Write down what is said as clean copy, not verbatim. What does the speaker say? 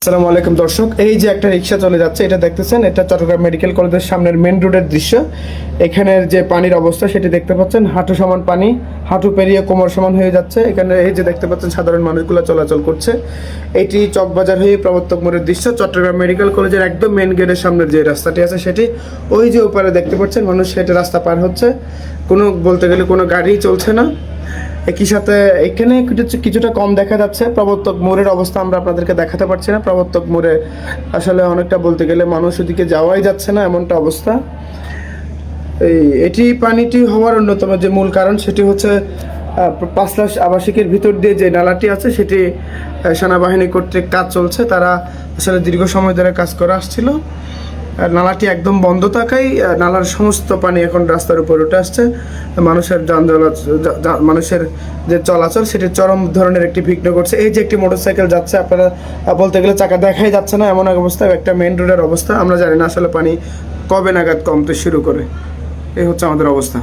আসসালামু আলাইকুম দর্শক, এই যে একটা রিক্সা চলে যাচ্ছে, এটা দেখতেছেন, এটা চট্টগ্রাম মেডিকেল কলেজের সামনের মেন রোডের দৃশ্য। এখানের যে পানির অবস্থা সেটি দেখতে পাচ্ছেন, হাঁটু সমান পানি, হাঁটু পেরিয়ে কোমর সমান হয়ে যাচ্ছে। এখানে এই যে দেখতে পাচ্ছেন সাধারণ মানুষগুলো চলাচল করছে। এটি চকবাজার হয়ে প্রবর্তক মোড়ের দৃশ্য। চট্টগ্রাম মেডিকেল কলেজের একদম মেন গেটের সামনের যে রাস্তাটি আছে সেটি, ওই যে ওপারে দেখতে পাচ্ছেন মানুষ হেঁটে রাস্তা পার হচ্ছে। কোনো বলতে গেলে কোনো গাড়ি চলছে না। একই সাথে এখানে কিছুটা কম দেখা যাচ্ছে। প্রবর্তক মোড়ের অবস্থা আমরা আপনাদেরকে দেখাতে পারছি না। প্রবর্তক মোড়ে আসলে অনেকটা বলতে গেলে মানুষ ওদিকে যাওয়াই যাচ্ছে না, এমনটা অবস্থা। এটি পানিটি হওয়ার অন্যতম যে মূল কারণ সেটি হচ্ছে 5 লাখ আবাসিকের ভিতর দিয়ে যে নালাটি আছে সেটি সেনাবাহিনী কর্তৃক কাজ চলছে। তারা আসলে দীর্ঘ সময় ধরে কাজ করে আসছিল। নালাটি একদম বন্ধ থাকায় নালার সমস্ত পানি এখন রাস্তার উপর উঠে আসছে। মানুষের মানুষের যে চলাচল সেটি চরম ধরনের একটি বিঘ্ন করছে। এই যে একটি মোটরসাইকেল যাচ্ছে, আপনারা বলতে গেলে চাকা দেখাই যাচ্ছে না, এমন এক অবস্থা। একটা মেন রোডের অবস্থা। আমরা জানি না আসলে পানি কবে নাগাদ কমতে শুরু করে। এই হচ্ছে আমাদের অবস্থা।